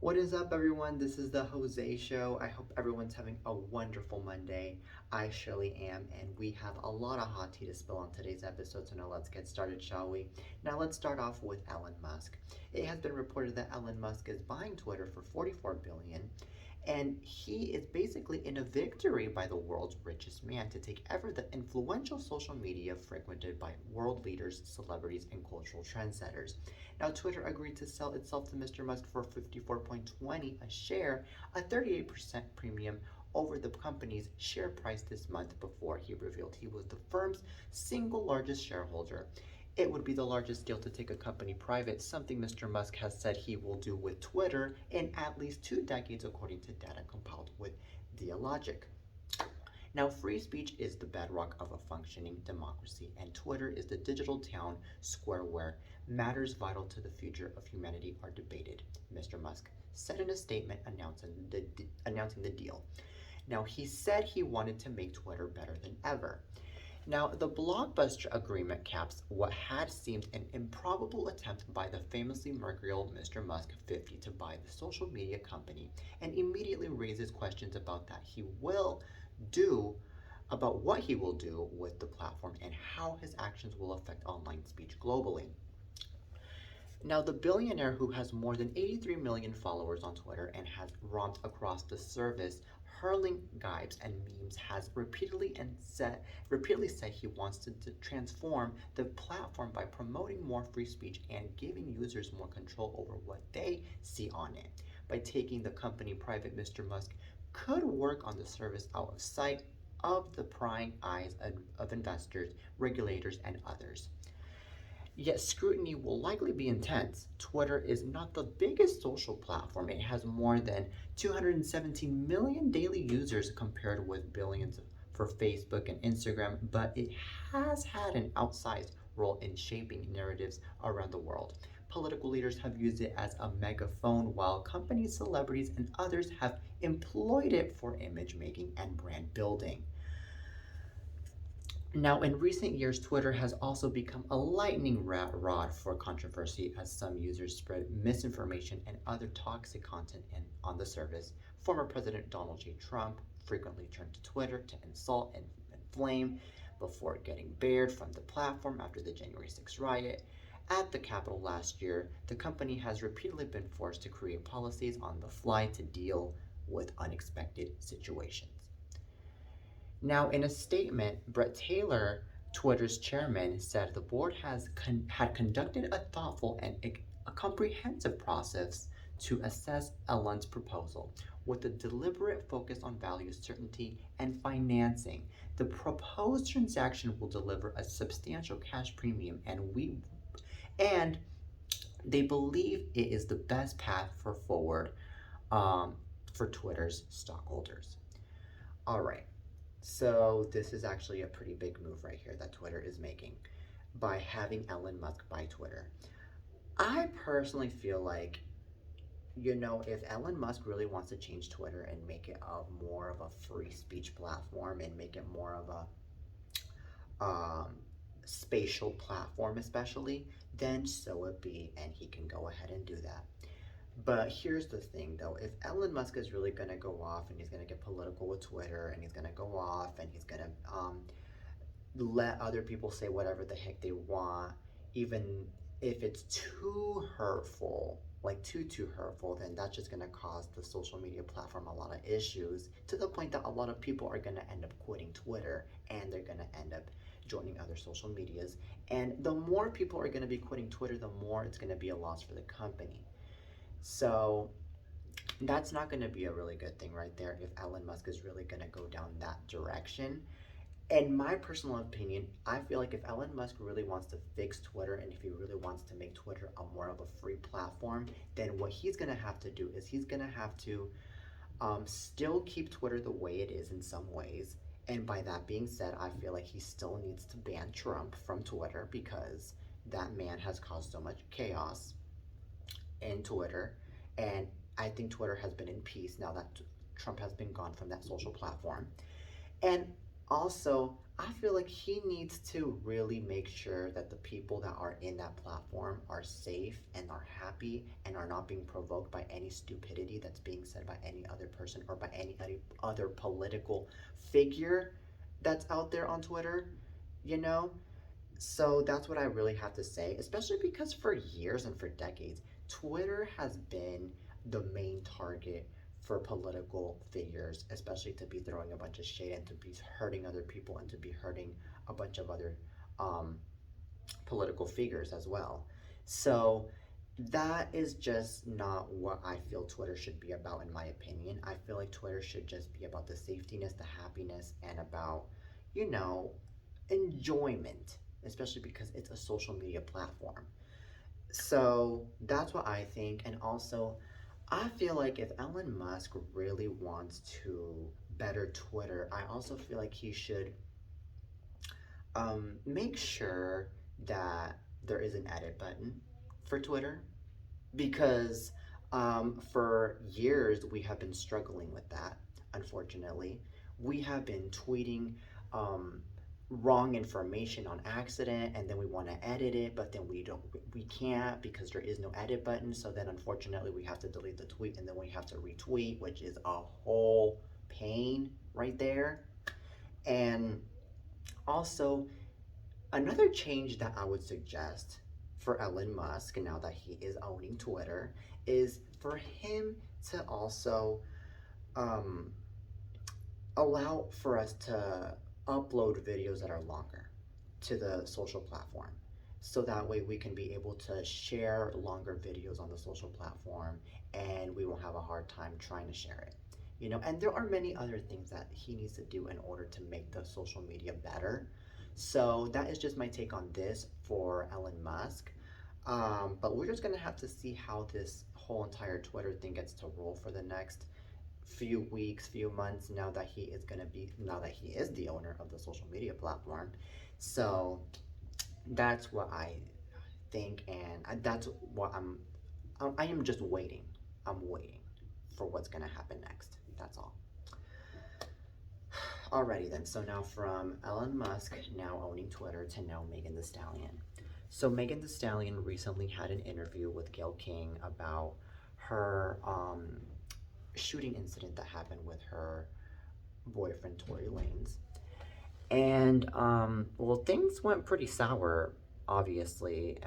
What is up, everyone? This is the Jose Show. I hope everyone's having a wonderful Monday. I surely am, and we have a lot of hot tea to spill on today's episode, so now let's get started, shall we? Now, let's start off with Elon Musk. It has been reported that Elon Musk is buying Twitter for $44 billion, and he is basically in a victory by the world's richest man to take over the influential social media frequented by world leaders, celebrities, and cultural trendsetters. Now, Twitter agreed to sell itself to Mr. Musk for 54.20 a share, a 38% premium over the company's share price this month before he revealed he was the firm's single largest shareholder. It would be the largest deal to take a company private, something Mr. Musk has said he will do with Twitter in at least 2 decades, according to data compiled with Dealogic. Now, free speech is the bedrock of a functioning democracy, and Twitter is the digital town square where matters vital to the future of humanity are debated, Mr. Musk said in a statement announcing the deal. Now, he said he wanted to make Twitter better than ever. Now, the blockbuster agreement caps what had seemed an improbable attempt by the famously mercurial Mr. Musk 50 to buy the social media company, and immediately raises questions about do what he will do with the platform and how his actions will affect online speech globally. Now, the billionaire, who has more than 83 million followers on Twitter and has romped across the service, hurling gibes and memes, has repeatedly said he wants to transform the platform by promoting more free speech and giving users more control over what they see on it. By taking the company private, Mr. Musk could work on the service out of sight of the prying eyes of investors, regulators, and others. Yet scrutiny will likely be intense. Twitter is not the biggest social platform. It has more than 217 million daily users compared with billions for Facebook and Instagram, but it has had an outsized role in shaping narratives around the world. Political leaders have used it as a megaphone, while companies, celebrities, and others have employed it for image making and brand building. Now, in recent years, Twitter has also become a lightning rod for controversy as some users spread misinformation and other toxic content on the service. Former President Donald J. Trump frequently turned to Twitter to insult and inflame before getting barred from the platform after the January 6th riot. At the Capitol last year, the company has repeatedly been forced to create policies on the fly to deal with unexpected situations. Now, in a statement, Brett Taylor, Twitter's chairman, said the board had conducted a thoughtful and a comprehensive process to assess Elon's proposal with a deliberate focus on value certainty and financing. The proposed transaction will deliver a substantial cash premium, and they believe it is the best path forward for Twitter's stockholders. All right. So this is actually a pretty big move right here that Twitter is making by having Elon Musk buy Twitter. I personally feel like, if Elon Musk really wants to change Twitter and make it more of a free speech platform and make it more of a spatial platform especially, then so it be, and he can go ahead and do that. But here's the thing, though. If Elon Musk is really going to go off and he's going to get political with Twitter and he's going to go off and he's going to let other people say whatever the heck they want, even if it's too hurtful, like too hurtful, then that's just going to cause the social media platform a lot of issues, to the point that a lot of people are going to end up quitting Twitter and they're going to end up joining other social medias. And the more people are going to be quitting Twitter, the more it's going to be a loss for the company. So that's not going to be a really good thing right there if Elon Musk is really going to go down that direction. In my personal opinion, I feel like if Elon Musk really wants to fix Twitter and if he really wants to make Twitter more of a free platform, then what he's going to have to do is he's going to have to still keep Twitter the way it is in some ways. And by that being said, I feel like he still needs to ban Trump from Twitter because that man has caused so much chaos in Twitter, and I think Twitter has been in peace now that Trump has been gone from that social platform. And also, I feel like he needs to really make sure that the people that are in that platform are safe and are happy and are not being provoked by any stupidity that's being said by any other person or by any other political figure that's out there on Twitter, you know? So that's what I really have to say, especially because for years and for decades, Twitter has been the main target for political figures, especially to be throwing a bunch of shade and to be hurting other people and to be hurting a bunch of other um, political figures as well. So that is just not what I feel Twitter should be about, in my opinion. I feel like Twitter should just be about the safetiness, the happiness, and about, you know, enjoyment, especially because it's a social media platform. So that's what I think. And also, I feel like if Elon Musk really wants to better Twitter, I also feel like he should make sure that there is an edit button for Twitter because for years we have been struggling with that, unfortunately. We have been tweeting um, wrong information on accident and then we want to edit it, but then we can't because there is no edit button. So then unfortunately we have to delete the tweet and then we have to retweet, which is a whole pain right there. And also, another change that I would suggest for Elon Musk, now that he is owning Twitter, is for him to also um, allow for us to upload videos that are longer to the social platform. So that way we can be able to share longer videos on the social platform and we won't have a hard time trying to share it. You know, and there are many other things that he needs to do in order to make the social media better. So that is just my take on this for Elon Musk. But we're just gonna have to see how this whole entire Twitter thing gets to roll for the next few weeks, few months, now that he is the owner of the social media platform. So that's what I think, and that's what I am just waiting. I'm waiting for what's gonna happen next. That's all. Alrighty then, so now from Elon Musk now owning Twitter to now Megan Thee Stallion. So Megan Thee Stallion recently had an interview with Gayle King about her shooting incident that happened with her boyfriend Tory Lanez. And well, things went pretty sour, obviously,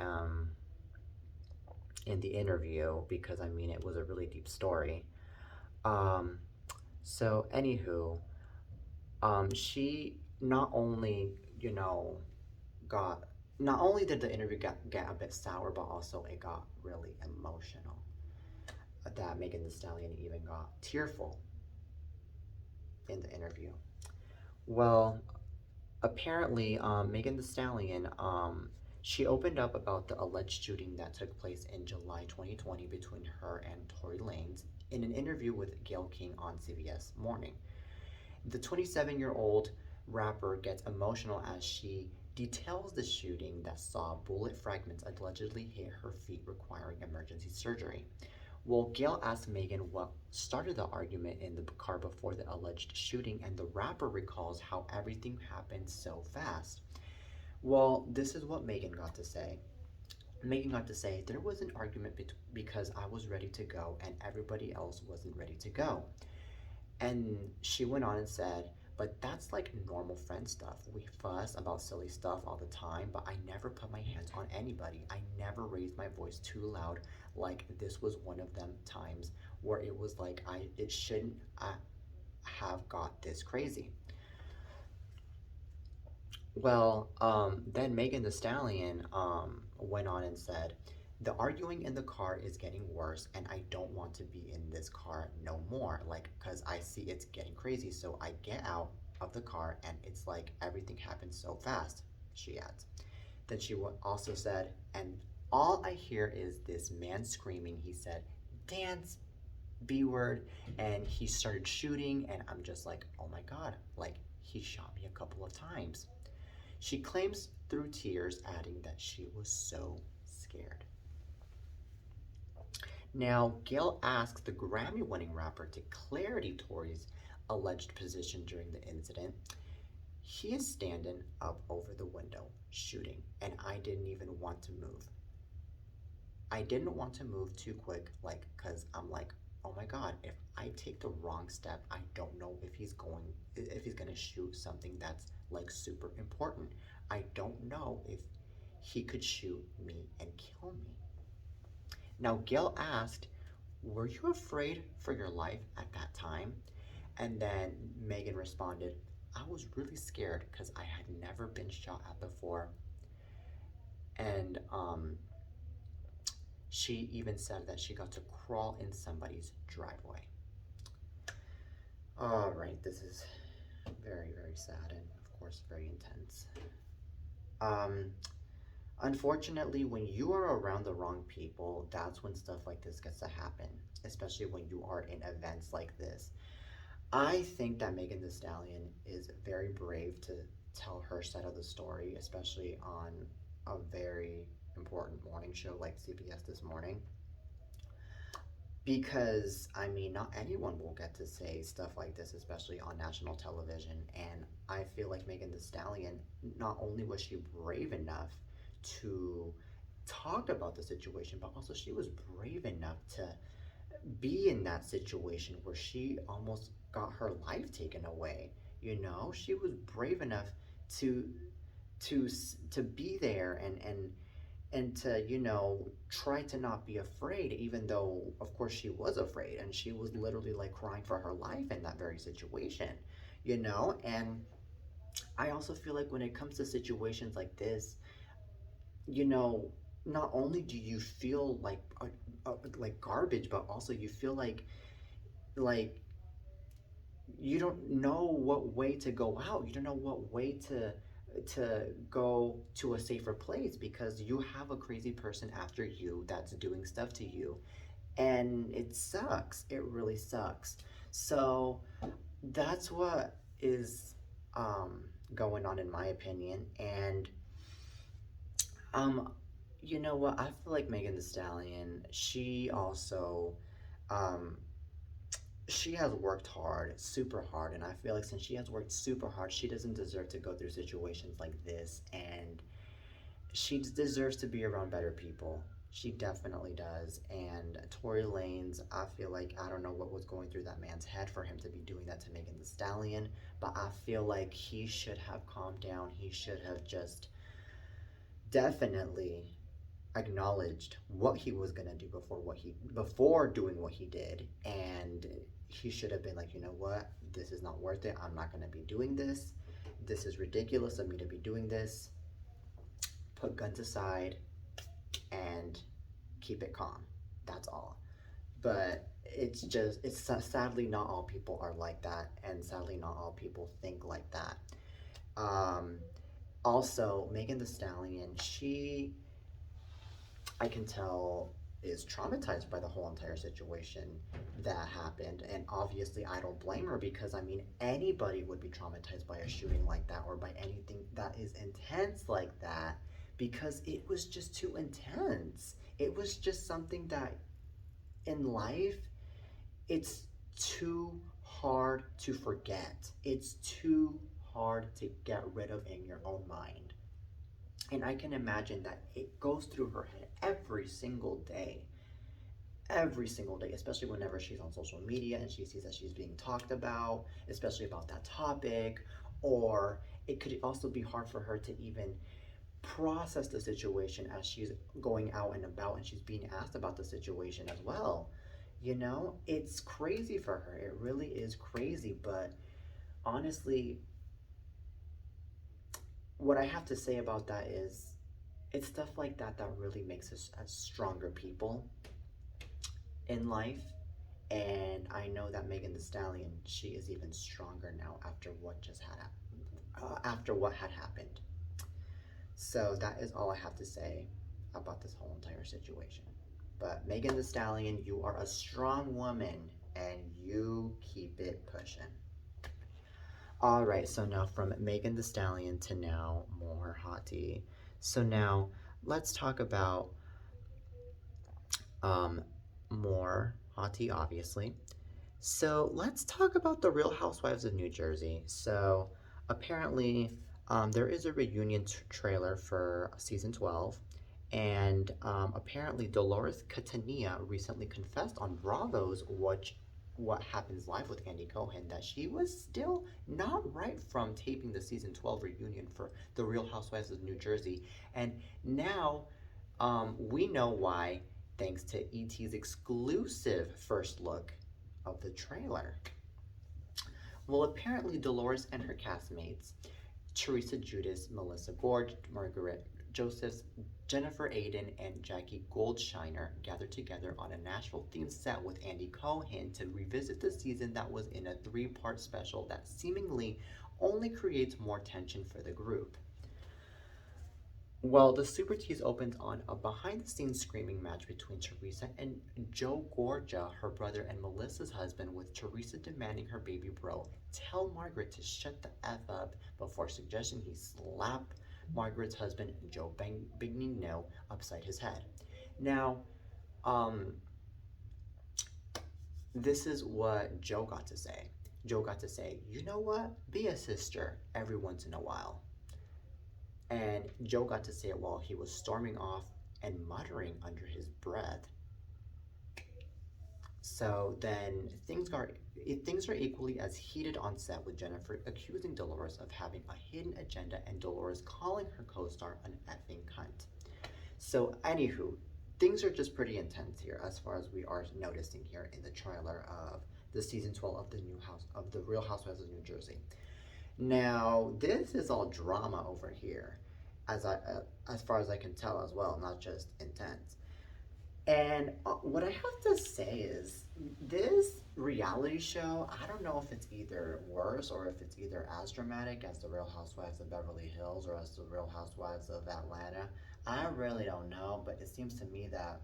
in the interview because I mean it was a really deep story. Um, so anywho, she not only got not only did the interview get a bit sour, but also it got really emotional. That Megan Thee Stallion even got tearful in the interview. Well, apparently, Megan Thee Stallion, she opened up about the alleged shooting that took place in July 2020 between her and Tory Lanez in an interview with Gayle King on CBS Morning. The 27-year-old rapper gets emotional as she details the shooting that saw bullet fragments allegedly hit her feet, requiring emergency surgery. Well, Gail asked Megan what started the argument in the car before the alleged shooting, and the rapper recalls how everything happened so fast. Well, this is what Megan got to say. Megan got to say, there was an argument because I was ready to go and everybody else wasn't ready to go. And she went on and said, but that's like normal friend stuff. We fuss about silly stuff all the time, but I never put my hands on anybody. I never raised my voice too loud. Like this was one of them times where it was like it shouldn't have got this crazy. Well, then Megan Thee Stallion went on and said, the arguing in the car is getting worse, and I don't want to be in this car no more. Like, because I see it's getting crazy. So I get out of the car, and it's like everything happens so fast, she adds. Then she also said, and all I hear is this man screaming. He said, dance, B word, and he started shooting, and I'm just like, oh my God, like he shot me a couple of times. She claims through tears, adding that she was so scared. Now, Gail asks the Grammy-winning rapper to clarify Tory's alleged position during the incident. He is standing up over the window shooting, and I didn't even want to move. I didn't want to move too quick, like, because I'm like, oh my God, if I take the wrong step, I don't know if he's gonna shoot something that's like super important. I don't know if he could shoot me and kill me. Now, Gail asked, were you afraid for your life at that time? And then Megan responded, I was really scared because I had never been shot at before. And she even said that she got to crawl in somebody's driveway. All right, this is very, very sad and, of course, very intense. Um, Unfortunately, when you are around the wrong people, that's when stuff like this gets to happen, especially when you are in events like this. I think that Megan Thee Stallion is very brave to tell her side of the story, especially on a very important morning show like CBS This Morning. Because, I mean, not anyone will get to say stuff like this, especially on national television. And I feel like Megan Thee Stallion, not only was she brave enough to talk about the situation, but also she was brave enough to be in that situation where she almost got her life taken away. You know, she was brave enough to to be there and to, you know, try to not be afraid, even though of course she was afraid and she was literally like crying for her life in that very situation, you know. And I also feel like when it comes to situations like this, you know, not only do you feel like garbage, but also you feel like you don't know what way to go out. You don't know what way to go to a safer place because you have a crazy person after you that's doing stuff to you. And it sucks. It really sucks. So that's what is going on in my opinion. And um you know what? I feel like Megan Thee Stallion, she also um she has worked hard, super hard, and I feel like since she has worked super hard, she doesn't deserve to go through situations like this, and she deserves to be around better people. She definitely does. And Tory Lanez, I feel like I don't know what was going through that man's head for him to be doing that to Megan Thee Stallion, but I feel like he should have calmed down. He should have just definitely acknowledged what he was gonna do before doing what he did, and he should have been like, you know what, this is not worth it. I'm not gonna be doing this. This is ridiculous of me to be doing this. Put guns aside and keep it calm. That's all. But it's sadly not all people are like that, and sadly not all people think like that. Um, Also, Megan Thee Stallion, I can tell, is traumatized by the whole entire situation that happened. And obviously, I don't blame her because, I mean, anybody would be traumatized by a shooting like that or by anything that is intense like that because it was just too intense. It was just something that in life, it's too hard to forget. It's too hard to get rid of in your own mind. And I can imagine that it goes through her head every single day, especially whenever she's on social media and she sees that she's being talked about, especially about that topic. Or it could also be hard for her to even process the situation as she's going out and about and she's being asked about the situation as well. You know, it's crazy for her. It really is crazy. But honestly, what I have to say about that is it's stuff like that that really makes us as stronger people in life. And I know that Megan Thee Stallion, she is even stronger now after what just had after what had happened. So that is all I have to say about this whole entire situation. But Megan Thee Stallion, you are a strong woman and you keep it pushing. All right, so now from Megan Thee Stallion to now more hot tea. So now let's talk about um, more hot tea, obviously. So let's talk about the Real Housewives of New Jersey. So Apparently, there is a reunion trailer for season 12, and apparently Dolores Catania recently confessed on Bravo's What Happens Live with Andy Cohen that she was still not right from taping the season 12 reunion for The Real Housewives of New Jersey, and now we know why, thanks to ET's exclusive first look of the trailer. Well, apparently Dolores and her castmates, Teresa Judas, Melissa Gorge, Margaret Josephs, Jennifer Aiden, and Jackie Goldshiner gathered together on a Nashville-themed set with Andy Cohen to revisit the season that was in a three-part special that seemingly only creates more tension for the group. Well, the Super Tease opens on a behind-the-scenes screaming match between Teresa and Joe Gorga, her brother and Melissa's husband, with Teresa demanding her baby bro tell Margaret to shut the F up before suggesting he slap Margaret's husband, Joe Bignino, upside his head. Now, um, this is what Joe got to say. Joe got to say, you know what? Be a sister every once in a while. And Joe got to say it while he was storming off and muttering under his breath. So then things are equally as heated on set, with Jennifer accusing Dolores of having a hidden agenda and Dolores calling her co-star an effing cunt. So anywho, things are just pretty intense here as far as we are noticing here in the trailer of the season 12 of the Real Housewives of New Jersey. Now, this is all drama over here, as far as I can tell as well, not just intense. And what I have to say is, this reality show, I don't know if it's either worse or if it's either as dramatic as the Real Housewives of Beverly Hills or as the Real Housewives of Atlanta. I really don't know, but it seems to me that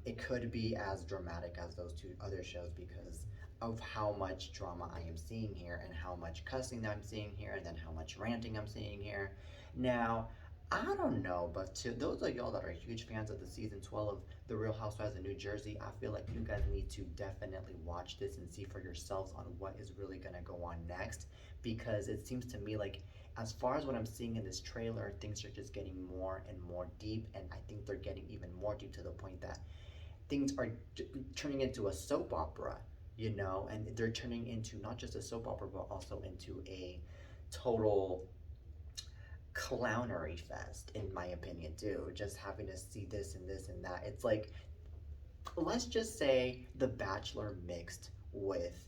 it could be as dramatic as those two other shows because of how much drama I am seeing here and how much cussing I'm seeing here and then how much ranting I'm seeing here. Now, I don't know, but to those of y'all that are huge fans of the season 12 of The Real Housewives of New Jersey, I feel like you guys need to definitely watch this and see for yourselves on what is really going to go on next, because it seems to me like, as far as what I'm seeing in this trailer, things are just getting more and more deep, and I think they're getting even more deep to the point that things are turning into a soap opera, and they're turning into not just a soap opera, but also into a total clownery fest, in my opinion, too. Just having to see this and this and that. It's like, let's just say The Bachelor mixed with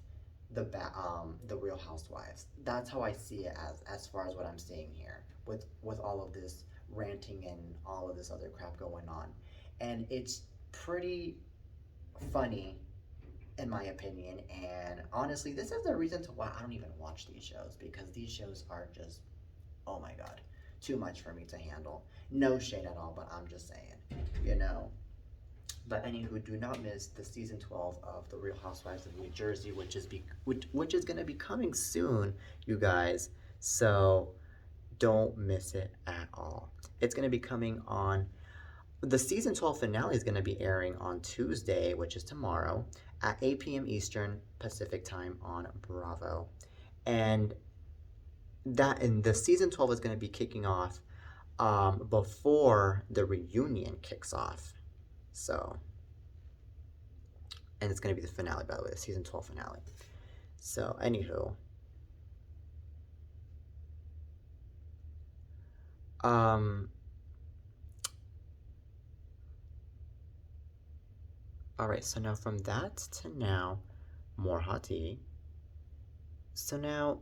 the Real Housewives. That's how I see it as far as what I'm seeing here with all of this ranting and all of this other crap going on, and it's pretty funny in my opinion. And honestly, this is the reason to why I don't even watch these shows, because these shows are just, oh my god, too much for me to handle. No shade at all, but I'm just saying. But anywho, do not miss the season 12 of The Real Housewives of New Jersey, which is going to be coming soon, you guys. So don't miss it at all. It's going to be coming on. The season 12 finale is going to be airing on Tuesday, which is tomorrow, at 8 p.m. Eastern Pacific time on Bravo. And the season 12 is going to be kicking off before the reunion kicks off. So, and it's going to be the finale, by the way, the season 12 finale. So, anywho. Alright, so now from that to now, more hot tea. So now,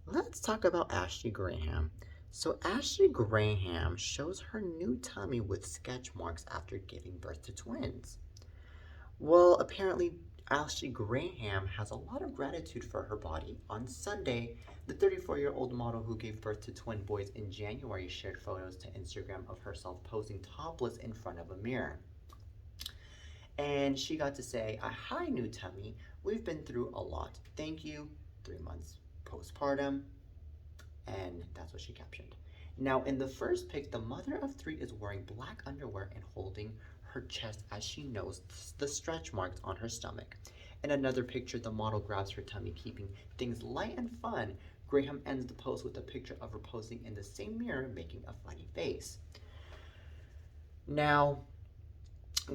let's talk about Ashley Graham. So Ashley Graham shows her new tummy with sketch marks after giving birth to twins. Well, apparently Ashley Graham has a lot of gratitude for her body. On Sunday, the 34-year-old model who gave birth to twin boys in January shared photos to Instagram of herself posing topless in front of a mirror. And she got to say, "Hi, new tummy. We've been through a lot. Thank you. 3 months postpartum." And that's what she captioned. Now, in the first pic, the mother of three is wearing black underwear and holding her chest as she knows the stretch marks on her stomach. In another picture, the model grabs her tummy, keeping things light and fun. Graham ends the post with a picture of her posing in the same mirror, making a funny face. Now,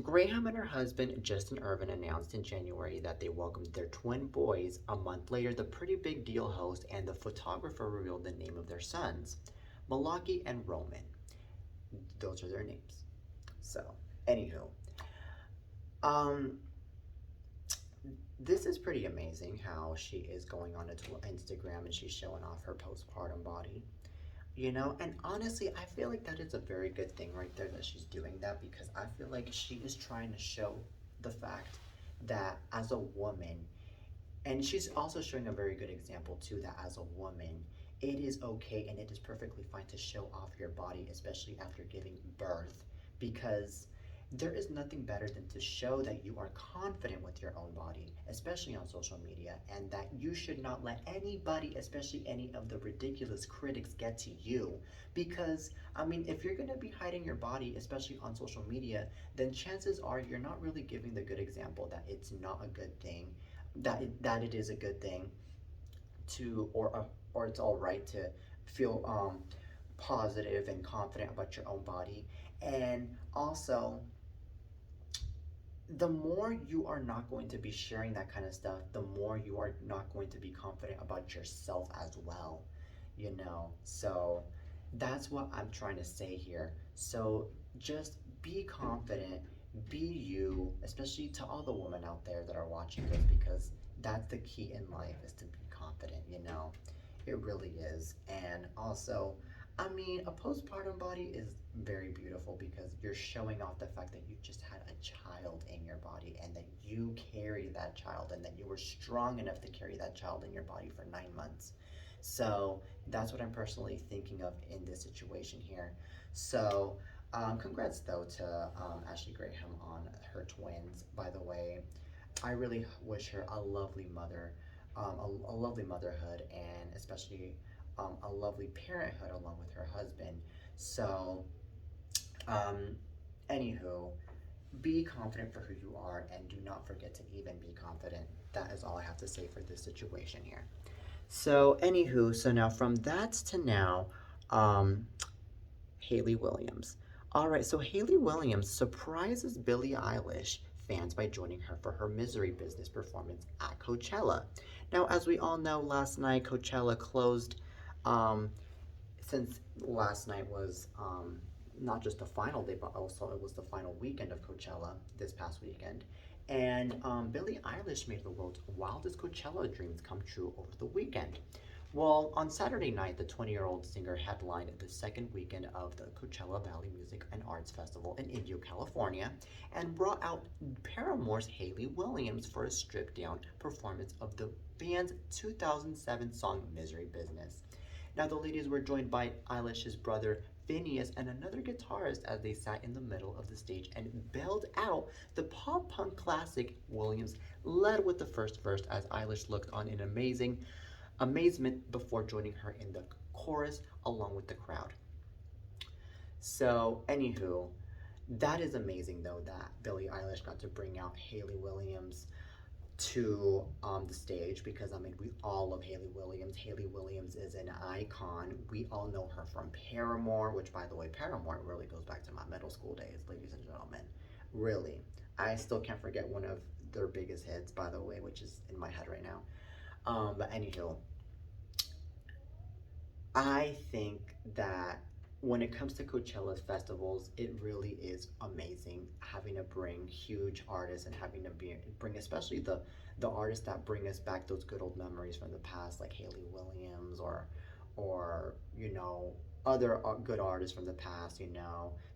Graham and her husband, Justin Irvin, announced in January that they welcomed their twin boys. A month later, the Pretty Big Deal host and the photographer revealed the name of their sons, Malaki and Roman. Those are their names. So, anywho, um, this is pretty amazing how she is going on to Instagram and she's showing off her postpartum body. And honestly, I feel like that is a very good thing right there that she's doing that, because I feel like she is trying to show the fact that as a woman, and she's also showing a very good example too, that as a woman, it is okay and it is perfectly fine to show off your body, especially after giving birth, because there is nothing better than to show that you are confident with your own body, especially on social media, and that you should not let anybody, especially any of the ridiculous critics, get to you. Because, I mean, if you're going to be hiding your body, especially on social media, then chances are you're not really giving the good example that it's not a good thing, that it is a good thing to, or it's all right to feel positive and confident about your own body. And also, the more you are not going to be sharing that kind of stuff, the more you are not going to be confident about yourself as well, So that's what I'm trying to say here. So just be confident, be you, especially to all the women out there that are watching this, because that's the key in life, is to be confident. It really is. And also, I mean, a postpartum body is very beautiful because you're showing off the fact that you just had a child in your body, and that you carried that child, and that you were strong enough to carry that child in your body for 9 months. So that's what I'm personally thinking of in this situation here. So, congrats though to Ashley Graham on her twins, by the way. I really wish her a lovely a lovely motherhood, and especially a lovely parenthood along with her husband. So, um, anywho, be confident for who you are, and do not forget to even be confident. That is all I have to say for this situation here. So, anywho, so now from that to now, um, Hayley Williams. All right, so Hayley Williams surprises Billie Eilish fans by joining her for her Misery Business performance at Coachella. Now, as we all know, last night Coachella closed. Um, since last night was not just the final day, but also it was the final weekend of Coachella this past weekend. And Billie Eilish made the world's wildest Coachella dreams come true over the weekend. Well, on Saturday night, the 20-year-old singer headlined the second weekend of the Coachella Valley Music and Arts Festival in Indio, California, and brought out Paramore's Hayley Williams for a stripped-down performance of the band's 2007 song Misery Business. Now, the ladies were joined by Eilish's brother Phineas and another guitarist as they sat in the middle of the stage and bailed out the pop punk classic. Williams led with the first verse as Eilish looked on in amazement before joining her in the chorus along with the crowd. So, anywho, that is amazing though that Billie Eilish got to bring out Hayley Williams to the stage, because I mean, we all love Hayley Williams. Hayley Williams is an icon. We all know her from Paramore, which, by the way, Paramore really goes back to my middle school days, ladies and gentlemen. Really. I still can't forget one of their biggest hits, by the way, which is in my head right now. But anywho, I think that when it comes to Coachella's festivals, it really is amazing having to bring huge artists, and having to bring especially the artists that bring us back those good old memories from the past, like Hayley Williams, or other good artists from the past,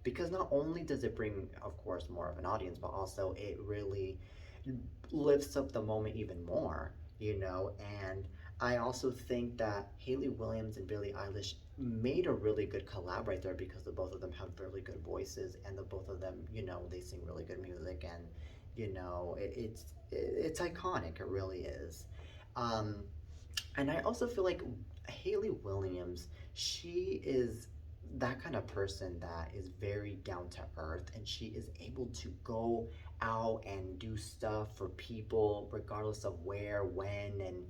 because not only does it bring, of course, more of an audience, but also it really lifts up the moment even more, and I also think that Hayley Williams and Billie Eilish made a really good collab right there, because the both of them have really good voices, and the both of them, they sing really good music, and it's iconic. It really is. Um, and I also feel like Hayley Williams, she is that kind of person that is very down to earth, and she is able to go out and do stuff for people regardless of where, when,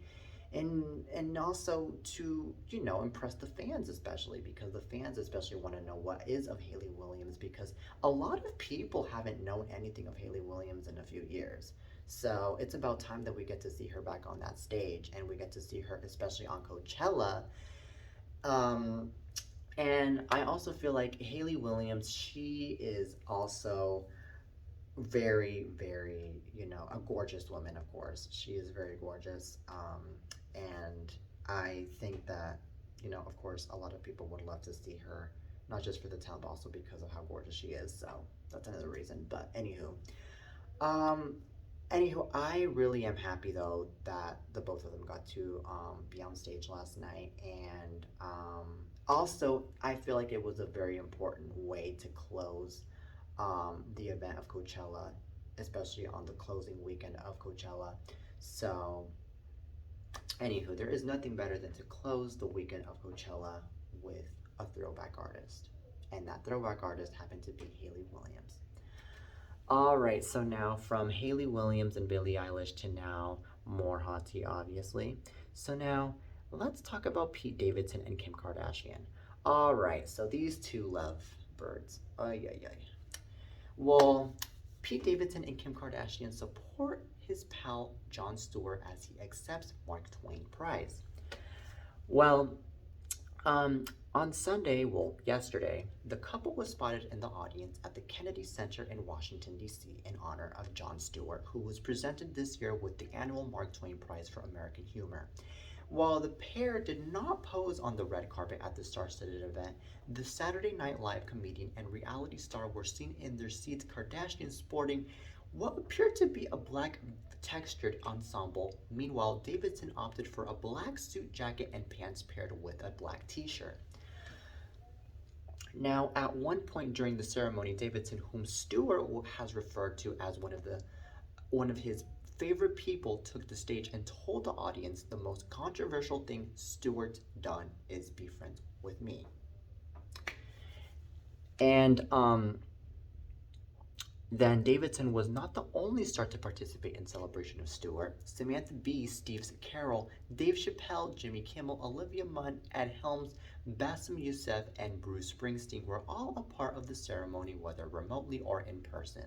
and also to, you know, impress the fans, especially because the fans especially want to know what is of Hayley Williams, because a lot of people haven't known anything of Hayley Williams in a few years. So it's about time that we get to see her back on that stage, and we get to see her especially on Coachella. um and I also feel like Hayley Williams, she is also very, very, you know, a gorgeous woman, of course. She is very gorgeous. And I think that, you know, of course, a lot of people would love to see her, not just for the talent, but also because of how gorgeous she is. So that's another reason. But um, I really am happy though that the both of them got to be on stage last night, and also I feel like it was a very important way to close the event of Coachella, especially on the closing weekend of Coachella. So, anywho, there is nothing better than to close the weekend of Coachella with a throwback artist, and that throwback artist happened to be Hayley Williams. All right, so now from Hayley Williams and Billie Eilish to now more hot tea, obviously. So now let's talk about Pete Davidson and Kim Kardashian. All right, so these two love birds. Ay, ay, ay. Well, Pete Davidson and Kim Kardashian support his pal Jon Stewart as he accepts Mark Twain Prize. Well, um, on Sunday, well, yesterday, the couple was spotted in the audience at the Kennedy Center in Washington, D.C., in honor of Jon Stewart, who was presented this year with the annual Mark Twain Prize for American Humor. While the pair did not pose on the red carpet at the star-studded event, the Saturday Night Live comedian and reality star were seen in their seats, Kardashian sporting what appeared to be a black textured ensemble. Meanwhile, Davidson opted for a black suit jacket and pants paired with a black t-shirt. Now, at one point during the ceremony, Davidson, whom Stewart has referred to as one of his favorite people, took the stage and told the audience the most controversial thing Stewart's done is be friends with me. And then Davidson was not the only star to participate in celebration of Stewart. Samantha Bee, Steve Carell, Dave Chappelle, Jimmy Kimmel, Olivia Munn, Ed Helms, Bassem Youssef, and Bruce Springsteen were all a part of the ceremony, whether remotely or in person.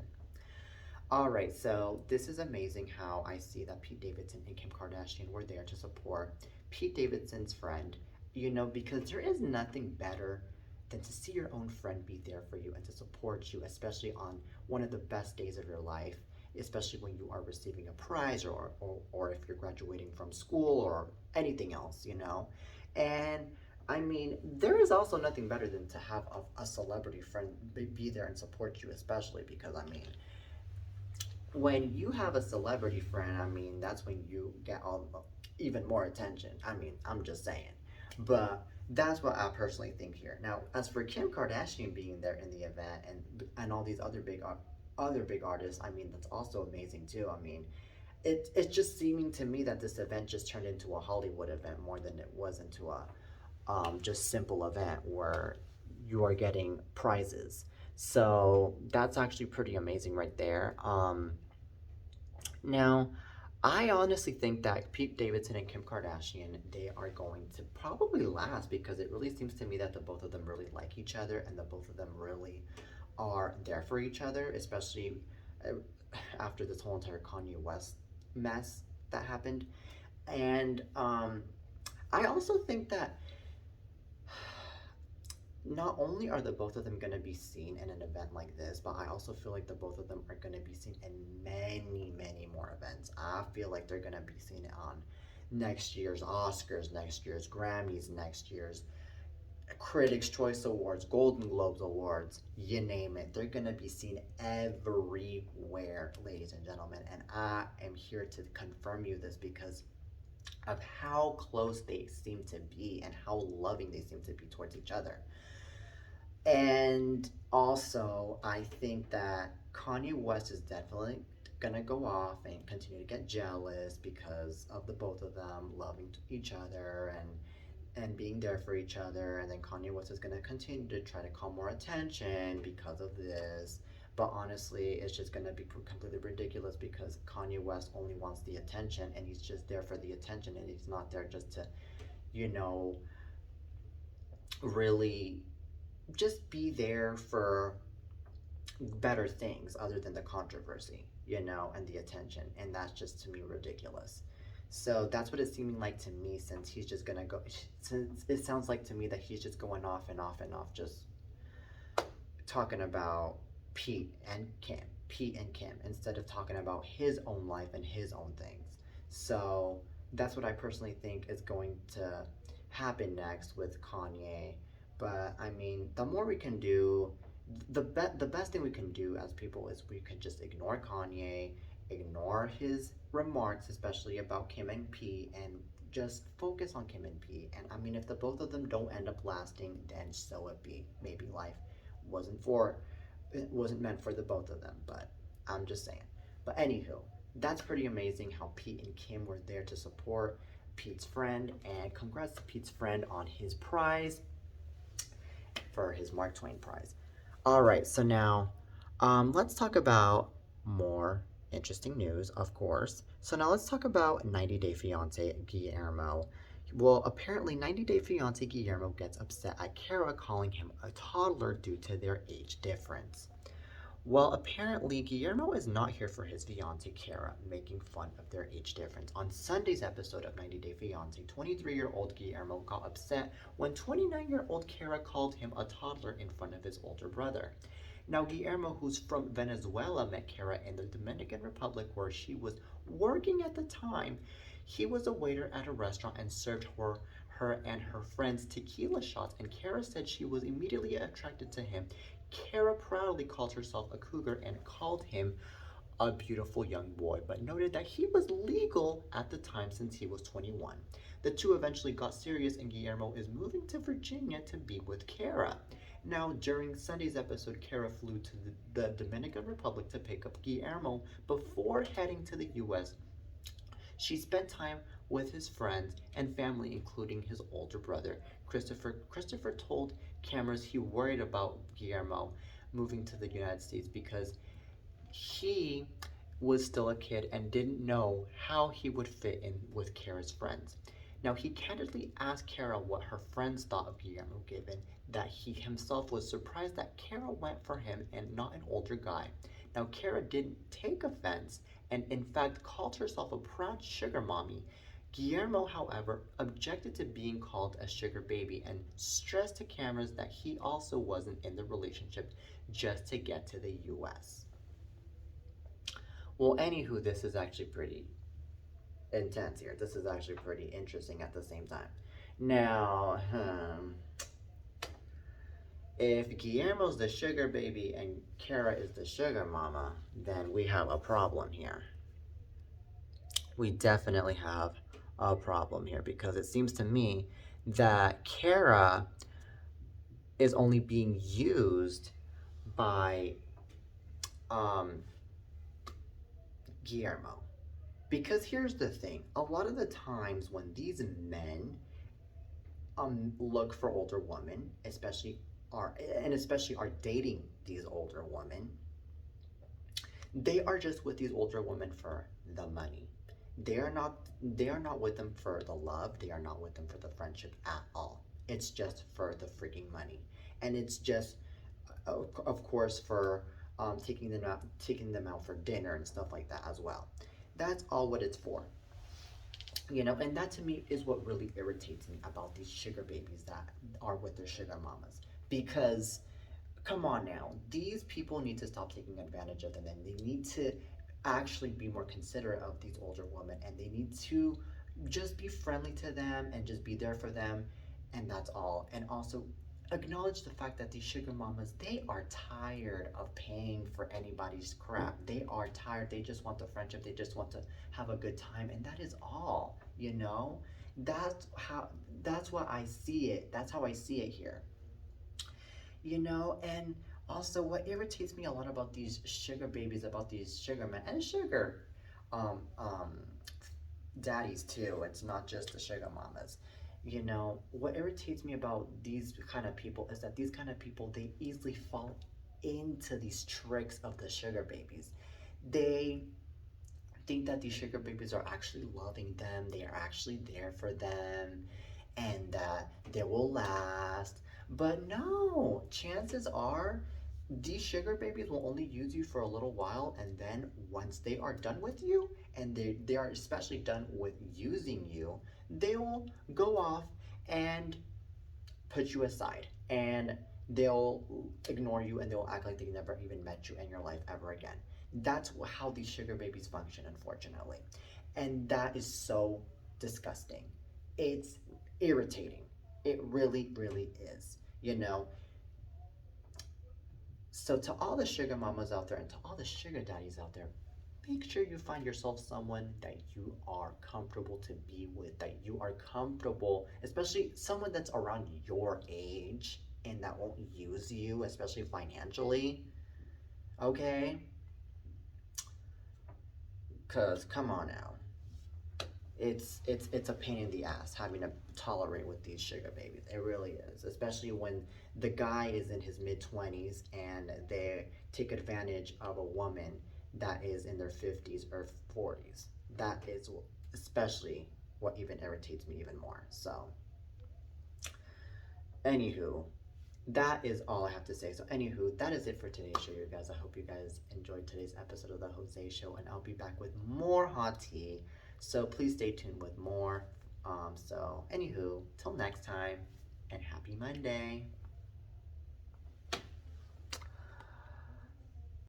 All right, so this is amazing how I see that Pete Davidson and Kim Kardashian were there to support Pete Davidson's friend, you know, because there is nothing better than to see your own friend be there for you and to support you, especially on one of the best days of your life, especially when you are receiving a prize, or if you're graduating from school or anything else, you know. And I mean, there is also nothing better than to have a celebrity friend be there and support you, especially because, I mean, when you have a celebrity friend, I mean, that's when you get all even more attention. I mean, I'm just saying. But that's what I personally think here. Now, as for Kim Kardashian being there in the event, and all these other big artists, I mean, that's also amazing too. I mean, it's just seeming to me that this event just turned into a Hollywood event more than it was into a just simple event where you are getting prizes. So that's actually pretty amazing right there. Now, I honestly think that Pete Davidson and Kim Kardashian, they are going to probably last, because it really seems to me that the both of them really like each other, and the both of them really are there for each other, especially uh, after this whole entire Kanye West mess that happened. And I also think that not only are the both of them going to be seen in an event like this, but I also feel like the both of them are going to be seen in many, many more events. I feel like they're going to be seen on next year's Oscars, next year's Grammys, next year's Critics' Choice Awards, Golden Globes Awards, you name it. They're going to be seen everywhere, ladies and gentlemen. And I am here to confirm you this because of how close they seem to be and how loving they seem to be towards each other. And also, I think that Kanye West is definitely gonna go off and continue to get jealous because of the both of them loving each other, and being there for each other. And then Kanye West is going to continue to try to call more attention because of this. But honestly, it's just going to be completely ridiculous because Kanye West only wants the attention, and he's just there for the attention, and he's not there just to, you know, really just be there for better things other than the controversy, and the attention. And that's just to me ridiculous. So that's what it's seeming like to me, since he's just gonna go. Since it sounds like to me that he's just going off and off and off, just talking about Pete and Kim, instead of talking about his own life and his own things. So that's what I personally think is going to happen next with Kanye. But I mean, the more we can do, the best thing we can do as people is we can just ignore Kanye, ignore his remarks, especially about Kim and Pete, and just focus on Kim and Pete. And I mean, if the both of them don't end up lasting, then so it be. Maybe life wasn't for it wasn't meant for the both of them, but I'm just saying. But anywho, that's pretty amazing how Pete and Kim were there to support Pete's friend, and congrats to Pete's friend on his prize for his Mark Twain prize. All right, so now let's talk about more interesting news, of course. So now let's talk about 90 Day Fiance Guillermo. Well, apparently 90 Day Fiance Guillermo gets upset at Kara calling him a toddler due to their age difference. Well, apparently Guillermo is not here for his fiancée Kara, making fun of their age difference. On Sunday's episode of 90 Day Fiancé, 23-year-old Guillermo got upset when 29-year-old Kara called him a toddler in front of his older brother. Now, Guillermo, who's from Venezuela, met Kara in the Dominican Republic where she was working at the time. He was a waiter at a restaurant and served her and her friends tequila shots, and Kara said she was immediately attracted to him. Kara proudly called herself a cougar and called him a beautiful young boy, but noted that he was legal at the time since he was 21. The two eventually got serious, and Guillermo is moving to Virginia to be with Kara. Now, during Sunday's episode, Kara flew to the Dominican Republic to pick up Guillermo before heading to the US. She spent time with his friends and family, including his older brother, Christopher. Christopher told cameras he worried about Guillermo moving to the United States because he was still a kid and didn't know how he would fit in with Kara's friends. Now, he candidly asked Kara what her friends thought of Guillermo, given that he himself was surprised that Kara went for him and not an older guy. Now, Kara didn't take offense and, in fact, called herself a proud sugar mommy. Guillermo, however, objected to being called a sugar baby and stressed to cameras that he also wasn't in the relationship just to get to the US. Well, anywho, this is actually pretty intense here. This is actually pretty interesting at the same time. Now, if Guillermo's the sugar baby and Kara is the sugar mama, then we have a problem here. We definitely have a problem here because it seems to me that Kara is only being used by Guillermo. Because here's the thing, a lot of the times when these men look for older women, especially are dating these older women, they are just with these older women for the money. They are not with them for the love. They are not with them for the friendship at all. It's just for the freaking money. And it's just of course for taking them out for dinner and stuff like that as well. That's all what it's for. And that to me is what really irritates me about these sugar babies that are with their sugar mamas. Because, come on now, these people need to stop taking advantage of them, and they need to actually be more considerate of these older women, and they need to just be friendly to them and just be there for them, and that's all. And also acknowledge the fact that these sugar mamas, they are tired of paying for anybody's crap. They are tired. They just want the friendship. They just want to have a good time, and that is all. That's what I see it. That's how I see it here. And also what irritates me a lot about these sugar babies, about these sugar men and sugar um, um, daddies too. It's not just the sugar mamas. You know, what irritates me about these kind of people is that these kind of people, they easily fall into these tricks of the sugar babies. They think that these sugar babies are actually loving them, they are actually there for them, and that they will last. But no, chances are these sugar babies will only use you for a little while, and then once they are done with you, and they are especially done with using you, they will go off and put you aside, and they'll ignore you, and they'll act like they never even met you in your life ever again. That's how these sugar babies function, unfortunately. And that is so disgusting. It's irritating. It really, really is. You know, so to all the sugar mamas out there and to all the sugar daddies out there, make sure you find yourself someone that you are comfortable to be with, that you are comfortable, especially someone that's around your age and that won't use you, especially financially. Okay? Cause come on now. It's a pain in the ass having to tolerate with these sugar babies. It really is, especially when the guy is in his mid 20s and they take advantage of a woman that is in their 50s or 40s. That is especially what even irritates me even more. So, anywho, that is all I have to say. So, anywho, that is it for today's show, you guys. I hope you guys enjoyed today's episode of the Jose Show, and I'll be back with more hot tea. So please stay tuned with more. Anywho, till next time, and happy Monday.